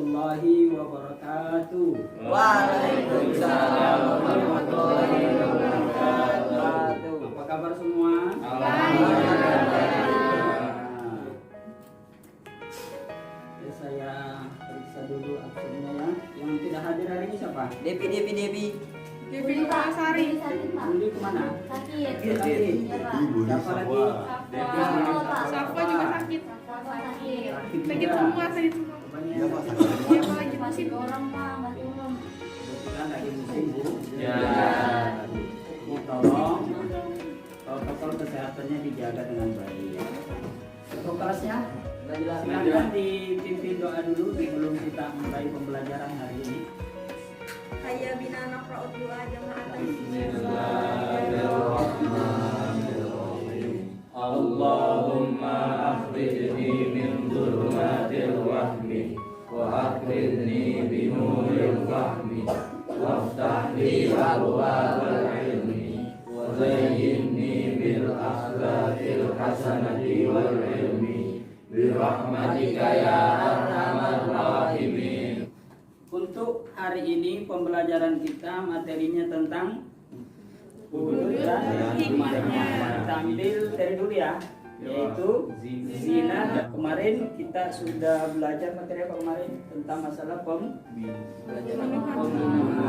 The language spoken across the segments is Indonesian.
warahmatullahi wabarakatuh. Waalaikumsalam warahmatullahi wabarakatuh. Apa kabar semua? Ya, saya periksa dulu absennya ya. Yang tidak hadir hari ini siapa? Devi. Devi Sari. Budi kemana? Sakit. Sakit. Siapa lagi? Safa juga sakit. Sakit. Sakit semua. Banyak. Dia lagi Masih musim. orang mah nggak turun. Kebetulan lagi musim Bu. Ya. Ini tolong protokol kesehatannya dijaga dengan baik. Untuk kelasnya silakan dipimpin doa dulu sebelum kita mulai pembelajaran hari ini. Hayya bina naqra'ud du'a jama'atan. Allahumma akhrijni min dhulumatil wahmi wa akhrijni bi nuril fahmi waftah li abwaabal ilmi wa zayyinni bil akhlaqil hasanati wal ilmi bi rahmatika ya arhamar rahimin. Untuk hari ini pembelajaran kita materinya tentang hudud dan hikmahnya. Kita ambil dari dulu ya, yaitu zina. Kemarin kita sudah belajar materi apa kemarin tentang masalah pembunuhan.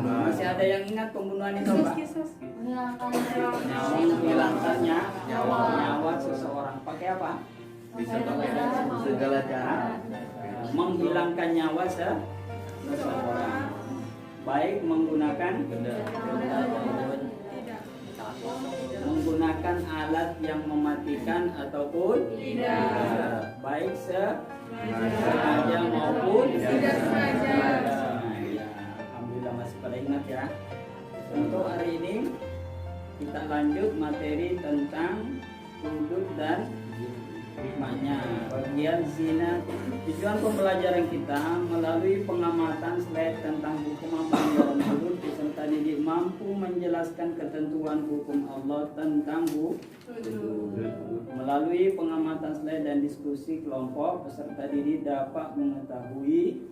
Masih ada yang ingat pembunuhan itu apa? Menghilangkan nyawa seseorang. Pakai apa? Segala cara. Menghilangkan nyawa seseorang, baik menggunakan alat yang mematikan ataupun tidak, baik sengaja maupun tidak sengaja. Ya, alhamdulillah masih pada ingat ya. Untuk hari ini kita lanjut materi tentang hudud dan hikmahnya. Bagian zina. Tujuan pembelajaran kita melalui pengamatan slide tentang hukum dalam hudud peserta didik mampu menjelaskan ketentuan hukum Allah tentang hudud. Melalui pengamatan slide dan diskusi kelompok, peserta didik dapat mengetahui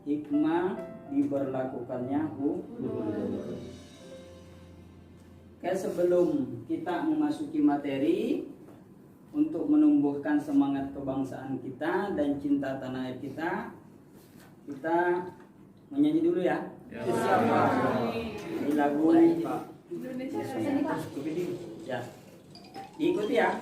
hikmah diberlakukannya hudud. Oke, sebelum kita memasuki materi, untuk menumbuhkan semangat kebangsaan kita dan cinta tanah air kita menyanyi dulu ya. Siapa? Ini lagu Indonesia. ya. Ikuti ya.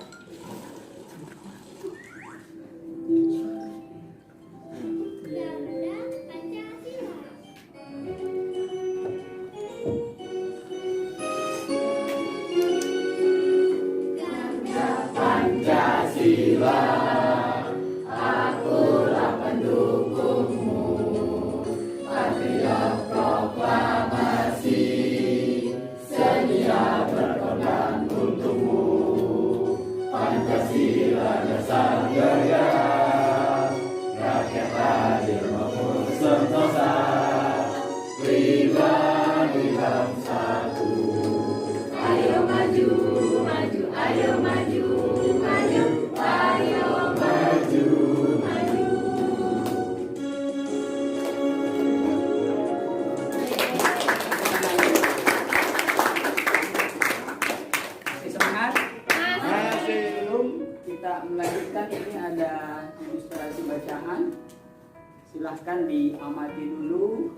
Silahkan diamati dulu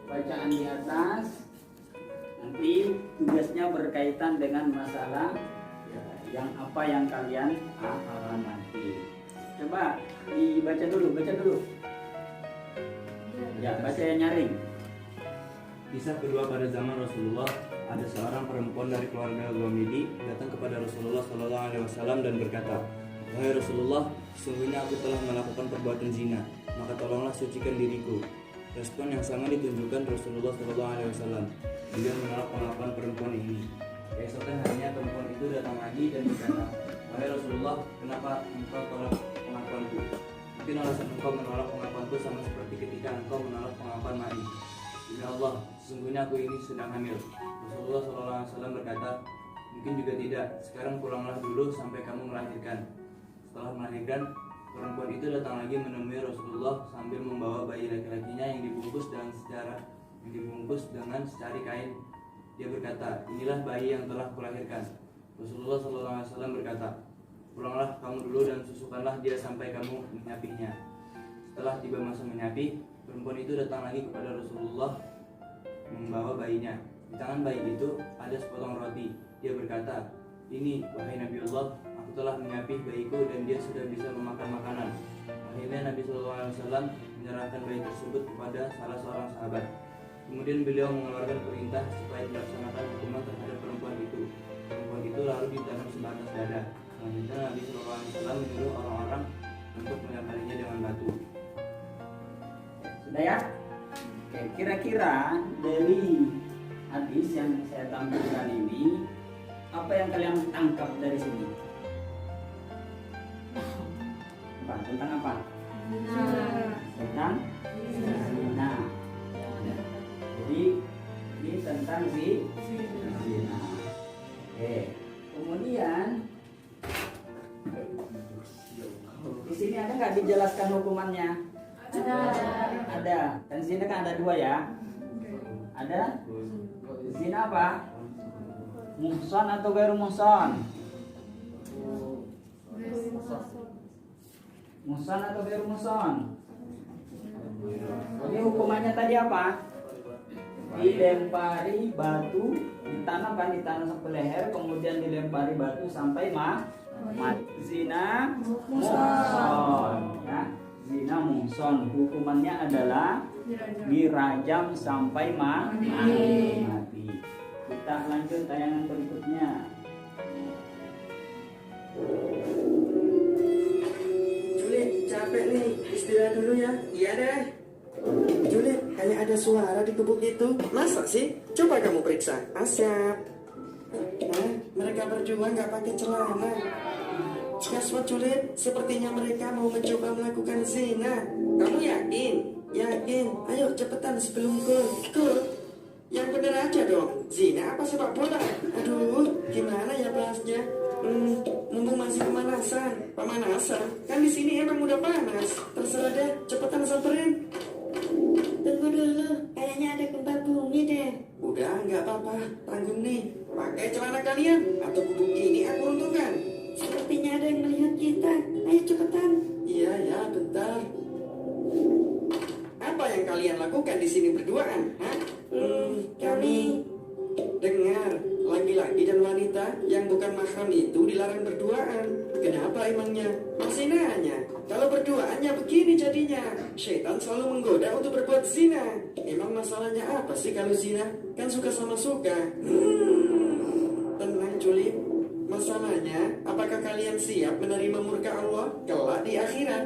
bacaan di atas. Nanti tugasnya berkaitan dengan masalah yang kalian amati. Coba dibaca dulu, Ya, baca yang nyaring. Kisah kedua pada zaman Rasulullah, ada seorang perempuan dari keluarga Ghamidi datang kepada Rasulullah SAW dan berkata, "Wahai Rasulullah, sesungguhnya aku telah melakukan perbuatan zina, maka tolonglah sucikan diriku." Respon yang sama ditunjukkan Rasulullah SAW. Beliau menolak pengakuan perempuan ini. Keesokan harinya perempuan itu datang lagi dan berkata, "Wahai Rasulullah, kenapa engkau tolak pengakuanku? Mungkin alasan engkau menolak pengakuanku sama seperti ketika engkau menolak pengakuan Ma'in. Demi Allah, sesungguhnya aku ini sedang hamil." Rasulullah SAW berkata, "Mungkin juga tidak. Sekarang pulanglah dulu sampai kamu melahirkan. Setelah melahirkan, perempuan itu datang lagi menemui Rasulullah sambil membawa bayi laki-lakinya yang dibungkus dengan secari kain. Dia berkata, "Inilah bayi yang telah kulahirkan." Rasulullah SAW berkata, "Pulanglah kamu dulu dan susukanlah dia sampai kamu menyapinya." Setelah tiba masa menyapi, perempuan itu datang lagi kepada Rasulullah membawa bayinya. Di tangan bayi itu ada sepotong roti. Dia berkata, "Ini, wahai Nabiullah, aku telah menyapi bayiku dan dia sudah bisa memakan makanan." Akhirnya Nabi SAW menyerahkan bayi tersebut kepada salah seorang sahabat. Kemudian beliau mengeluarkan perintah supaya dilaksanakan hukuman terhadap perempuan itu. Perempuan itu lalu ditanam sebatas dada. Selanjutnya Nabi SAW menyuruh orang-orang untuk melemparinya dengan batu. Sudah ya? Oke, kira-kira dari hadis yang saya tampilkan ini, apa yang kalian tangkap dari sini? Apa? Tentang apa? Tentang zina. Jadi ini tentang zina. Oke. Kemudian di sini ada nggak dijelaskan hukumannya? Ada. Dan di sini kan ada dua ya. Ada zina apa? Muhsan atau gairu muhsan? Muhsan atau gairu muhsan? Jadi hukumannya tadi apa? Dilempari batu, ditanam sampai leher, kemudian dilempari batu sampai mati. Zina muhsan, ya. Zina muhsan, hukumannya adalah dirajam sampai mati. Kita lanjut tayangan berikutnya. Julid, capek nih, istirahat dulu ya. Iya deh. Julid, kayak ada suara di gubuk itu. Masa sih? Coba kamu periksa. Asyap. Mereka berdua nggak pakai celana. Guess what, Julid? Sepertinya mereka mau mencoba melakukan zina. Kamu yakin? Yakin. Ayo cepetan sebelum gol. Yang bener aja dong. Zina apa sepak bola? Aduh, gimana ya bahasnya? Mumpung masih pemanasan. Kan di sini emang udah panas. Terserah deh, cepetan samperin. Tunggu dulu, kayaknya ada gempa bumi deh. Udah, nggak apa-apa. Tanggung nih. Pakai celana kalian atau gubuk ini aku untungkan. Sepertinya ada yang melihat kita. Ayo cepetan. Iya, bentar. Apa yang kalian lakukan di sini berduaan? Hah? Kami dengar laki-laki dan wanita yang bukan mahram itu dilarang berduaan. Kenapa emangnya? Masih nanya. Kalau berduaannya begini jadinya. Syaitan selalu menggoda untuk berbuat zina. Emang masalahnya apa sih kalau zina? Kan suka sama suka. Tenang Julid. Masalahnya, apakah kalian siap menerima murka Allah kelak di akhirat?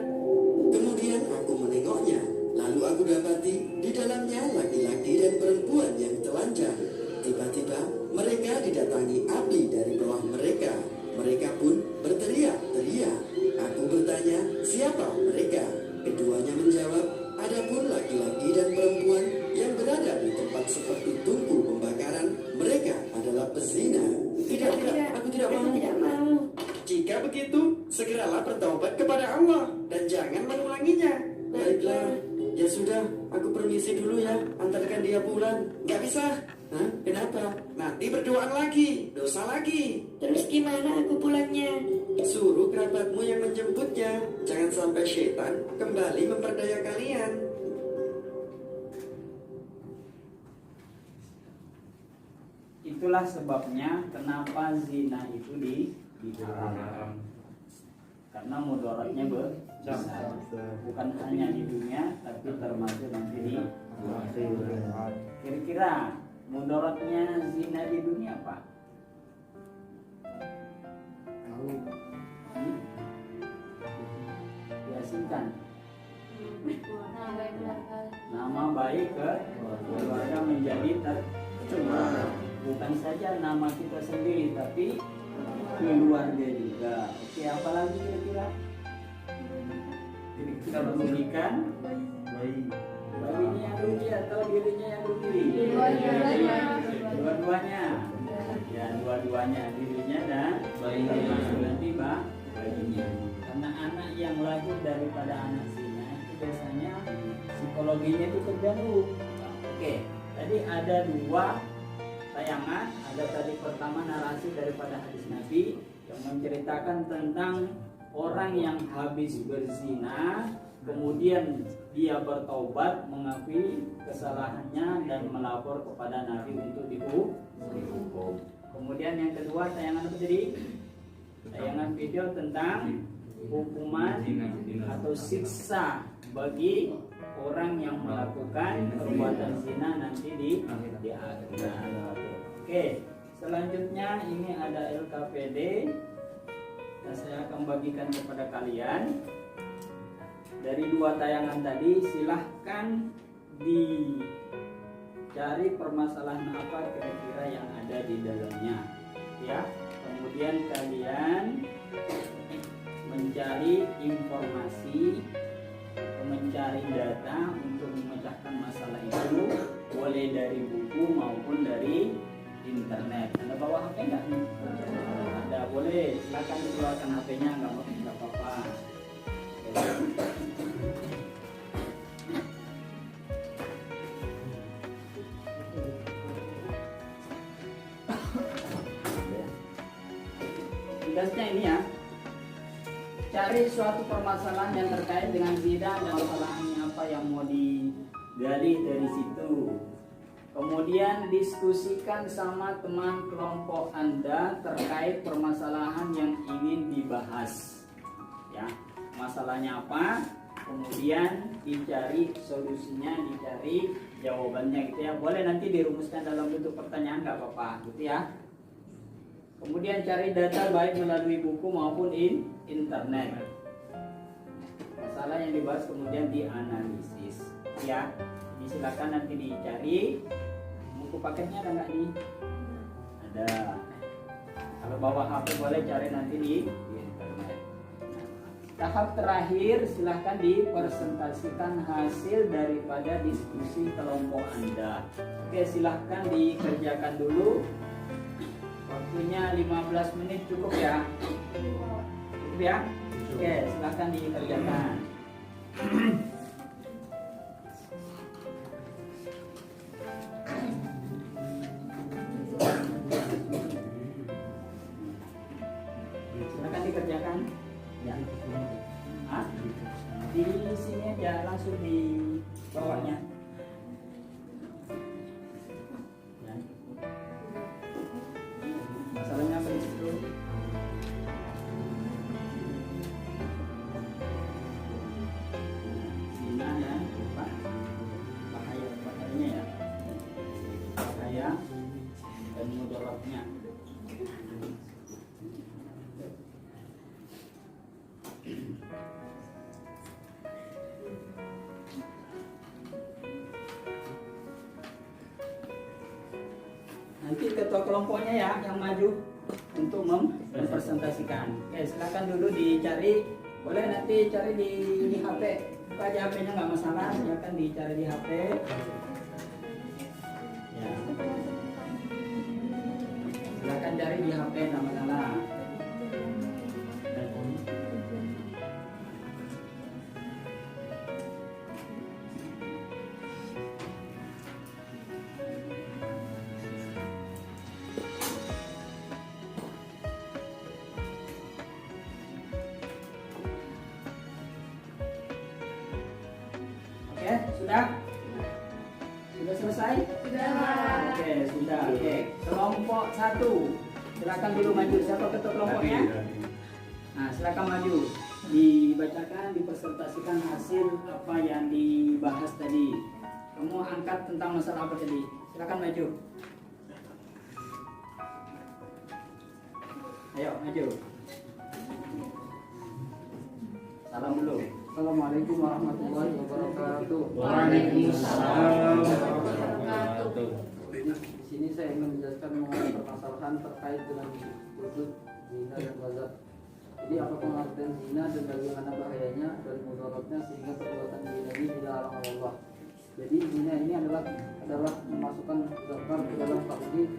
Kemudian aku menengoknya. Lalu aku dapati di dalamnya laki-laki dan perempuan yang telanjang. Tiba-tiba mereka didatangi api dari bawah mereka. Mereka pun berteriak-teriak. Aku bertanya, siapa mereka? Keduanya menjawab, adapun laki-laki dan perempuan yang berada di tempat seperti tungku pembakaran, mereka adalah pezina. Tidak, aku tidak mau. Jika begitu, segeralah bertaubat kepada Allah dan jangan mengulanginya. Baiklah. Ya sudah, aku permisi dulu ya. Antarkan dia pulang. Gak bisa. Hah? Kenapa? Nanti berdoa lagi. Dosa lagi. Terus gimana aku pulangnya? Suruh kerabatmu yang menjemputnya. Jangan sampai syaitan kembali memperdaya kalian. Itulah sebabnya kenapa zina itu diharamkan. Karena mudaratnya besar, bukan hanya di dunia tapi termasuk nanti di akhirat. Kira-kira mudaratnya zina di dunia apa? Yasinkan. Nama baik ke keluarga menjadi tercemar. Bukan saja nama kita sendiri tapi keluarga juga. Oke, apa lagi kira-kira? Kita merugikan bayinya yang rugi atau dirinya yang rugi? Dua-duanya. Ya, dua-duanya, dirinya dan bayinya. Nanti bayinya. Karena anak yang lahir daripada anak zina itu biasanya psikologinya itu terganggu. Oke, tadi ada dua tayangan. Ada tadi pertama narasi daripada hadis Nabi yang menceritakan tentang orang yang habis berzina, kemudian dia bertaubat, mengakui kesalahannya dan melapor kepada Nabi untuk dihukum. Kemudian yang kedua tayangan apa tadi? Tayangan video tentang hukuman atau siksa bagi orang yang melakukan perbuatan zina nanti di akhirat. Oke, selanjutnya ini ada LKPD yang saya akan bagikan kepada kalian. Dari dua tayangan tadi silahkan dicari permasalahan apa kira-kira yang ada di dalamnya, ya. Kemudian kalian mencari informasi, mencari data untuk memecahkan masalah itu, boleh dari buku maupun dari internet. Anda bawa HP nggak? Ada, boleh. Silakan dikeluarkan HP-nya, nggak apa-apa. Tugasnya ini ya, cari suatu permasalahan yang terkait dengan zina dan masalahnya apa yang mau digali dari situ. Kemudian diskusikan sama teman kelompok Anda terkait permasalahan yang ingin dibahas. Ya, masalahnya apa? Kemudian dicari solusinya, dicari jawabannya gitu ya. Boleh nanti dirumuskan dalam bentuk pertanyaan, nggak apa-apa gitu ya. Kemudian cari data baik melalui buku maupun internet. Masalah yang dibahas kemudian dianalisis ya. Jadi silakan nanti dicari. Buku paketnya ada nggak nih? Ada. Kalau bawa HP boleh cari nanti di internet. Tahap terakhir silahkan dipresentasikan hasil daripada diskusi kelompok Anda. Oke, silahkan dikerjakan dulu. Waktunya 15 menit cukup ya? Cukup ya? Oke, silahkan dikerjakan. Silahkan dikerjakan. Ya. Hah? Di sini aja, langsung di bawahnya. Masalahnya apa di situ? Zina dan bahayanya ya, bahaya dan mudaratnya. Nanti ketua kelompoknya ya yang maju untuk mempresentasikan. Oke, silakan dulu dicari. Boleh nanti cari di HP. Buka aja HP-nya nggak masalah. Silakan dicari di HP. Ya. Silakan cari di HP, nggak masalah. Sudah? Sudah selesai? Sudah. Oke, sudah. Oke. Kelompok 1. Silakan dulu maju. Siapa ketua kelompoknya? Nah, silakan maju. Dibacakan, dipresentasikan hasil apa yang dibahas tadi. Kamu angkat tentang masalah apa tadi? Silakan maju. Ayo, maju. Salam dulu. Assalamualaikum warahmatullahi wabarakatuh. Waalaikumsalam warahmatullahi wabarakatuh. Di sini saya ingin menjelaskan mengenai permasalahan terkait dengan wujud zina dan wazat. Jadi apa pengertian zina dan bagaimana bahayanya dan mudaratnya sehingga perbuatan zina ini dilarang oleh Allah. Jadi zina ini adalah memasukkan zakar ke dalam takdir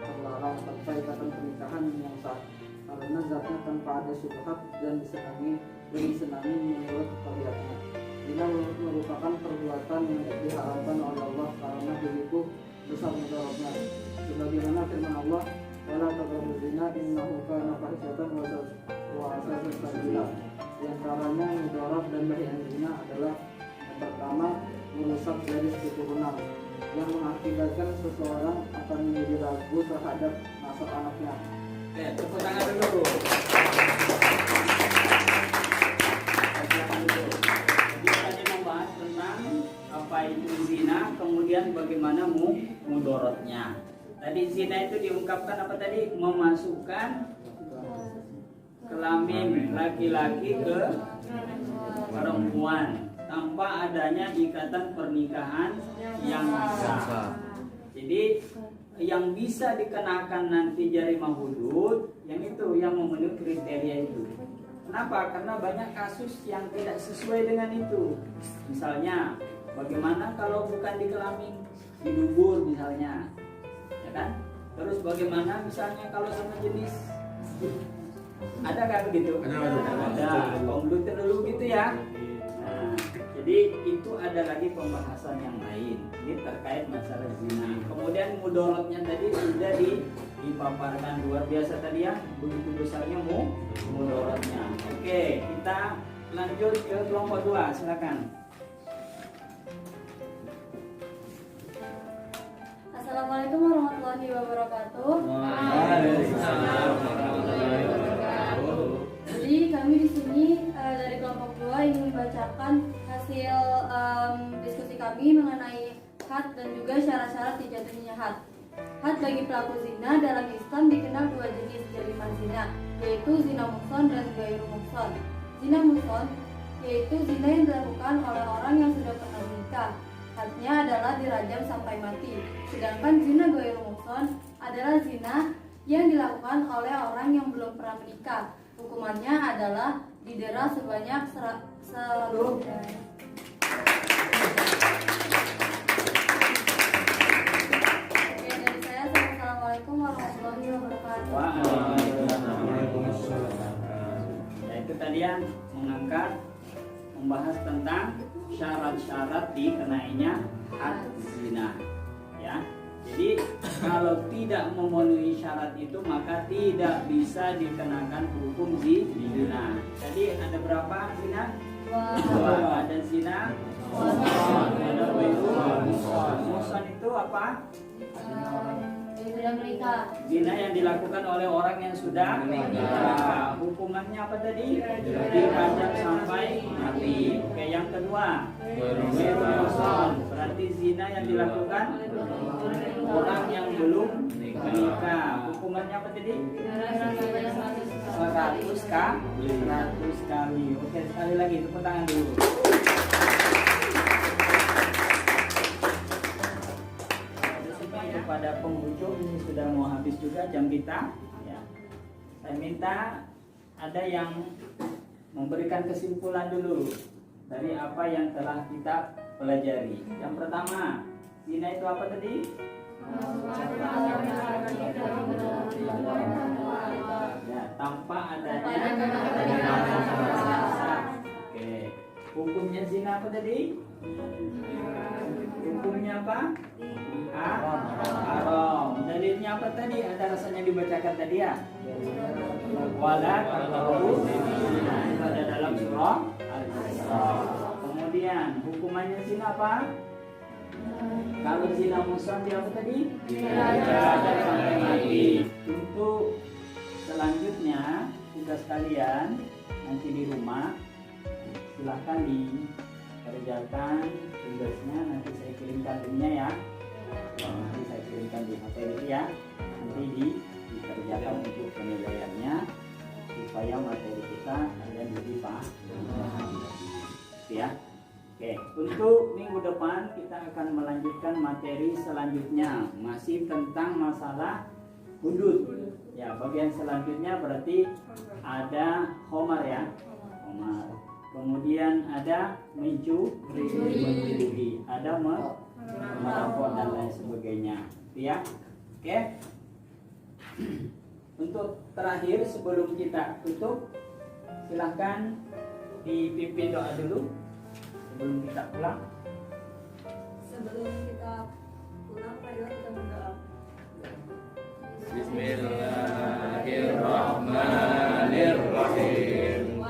terlarang tanpa ikatan pernikahan yang sah. karena zatnya tanpa ada syubhat dan disenangi menurut tabiatnya. Zina merupakan perbuatan yang diharamkan oleh Allah karena begitu besar mudaratnya. Sebagaimana firman Allah, "Wala taqrabu zina innahu kana fahsyatan wa sa'a sabila." Di antaranya mudarat dan bahaya zina adalah yang pertama, merusak garis keturunan yang mengakibatkan seseorang akan menjadi ragu terhadap nasab anaknya. Oke, tepuk tangan dulu. Jadi tadi membahas tentang apa itu zina, kemudian bagaimana mudorotnya. Tadi zina itu diungkapkan apa tadi? Memasukkan kelamin laki-laki ke perempuan tanpa adanya ikatan pernikahan yang sah. Jadi yang bisa dikenakan nanti jarimah hudud yang itu yang memenuhi kriteria itu. Kenapa? Karena banyak kasus yang tidak sesuai dengan itu. Misalnya, bagaimana kalau bukan di kelamin, di dubur misalnya, ya kan? Terus bagaimana misalnya kalau sama jenis? Ada nggak begitu? Ada. Komputer dulu gitu ya. Nah, jadi itu ada lagi pembahasan yang lain. Ini terkait masalah zina. Kemudian mudorotnya tadi sudah dipaparkan luar biasa tadi ya. Begitu besarnya mudorotnya. Oke, kita lanjut ke kelompok 2. Silakan. Assalamualaikum warahmatullahi wabarakatuh. Jadi kami di sini dari kelompok 2 ingin membacakan hasil diskusi kami mengenai had dan juga syarat-syarat dijatuhinya had. Had bagi pelaku zina dalam Islam dikenal 2 jenis jariman zina, yaitu zina muhsan dan ghairu muhsan. Zina muhsan yaitu zina yang dilakukan oleh orang yang sudah pernah menikah. Hadnya adalah dirajam sampai mati. Sedangkan zina ghairu muhsan adalah zina yang dilakukan oleh orang yang belum pernah menikah. Hukumannya adalah didera sebanyak 100. Dari saya, assalamualaikum warahmatullahi wabarakatuh. Waalaikumsalam. Ya, itu tadi yang membahas tentang syarat-syarat dikenainya had zina. Ya. Jadi kalau tidak memenuhi syarat itu maka tidak bisa dikenakan hukum zina. Jadi ada berapa zina? 2. Ada zina ada muhsan itu apa? Sudah menikah. Zina yang dilakukan oleh orang yang sudah menikah. Hukumannya apa tadi? Dirajam sampai mati. Oke, yang kedua, muhsan. Berarti zina yang dilakukan orang yang belum menikah. Hukumannya apa tadi? 100 kali. Oke, sekali lagi tepuk tangan dulu. Pada penghujung ini sudah mau habis juga jam kita ya. Saya minta ada yang memberikan kesimpulan dulu dari apa yang telah kita pelajari. Yang pertama, zina itu apa tadi? Ya, tanpa adanya. Oke. Hukumnya zina apa tadi? Hukumnya apa? Haram. Dalilnya apa tadi? Ada rasanya dibacakan tadi ya. Wala taqrabu zina. Itu ada dalam surah Al-Isra. Kemudian hukumannya zina apa? Kalau zina muhsan dia apa tadi? Dirajam sampai mati. Untuk selanjutnya tugas kalian nanti di rumah silahkan dikerjakan tugasnya, nanti saya kirimkan linknya ya. Nanti saya kirimkan di HP ini ya. Nanti dikerjakan untuk penilaiannya supaya materi kita kalian lebih paham. Ya. Oke, untuk minggu depan kita akan melanjutkan materi selanjutnya, masih tentang masalah hudud. Ya, bagian selanjutnya berarti ada khomar ya. Khomar. Kemudian ada mencuri, ada merapot dan lain sebagainya. Ya. Oke. Untuk terakhir sebelum kita tutup, silahkan dipimpin doa dulu sebelum kita pulang. Sebelum kita pulang, marilah kita berdoa. Bismillahirrahmanirrahim.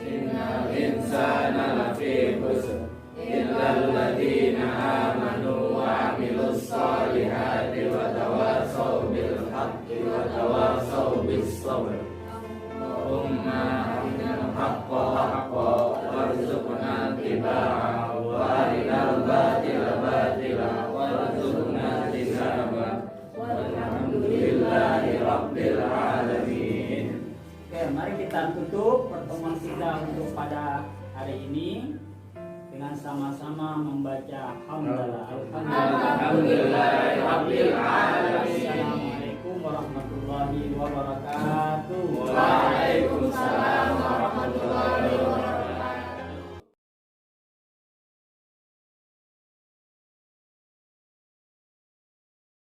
Innal insana lafi khusr illal ladzina amanu wa 'amilus solihati wa tawasaw bil haqqi wa tawasaw bis sabr. Allahumma arinal haqqa haqqan warzuqna ittiba'ahu wa arinal batila batila warzuqna ijtinabah. Walhamdulillahi rabbil alamin. Oke, mari kita tutup pertemuan kita untuk pada hari ini dengan sama-sama membaca hamdalah. Alhamdulillahi rabbil alamin. Assalamualaikum warahmatullahi wabarakatuh.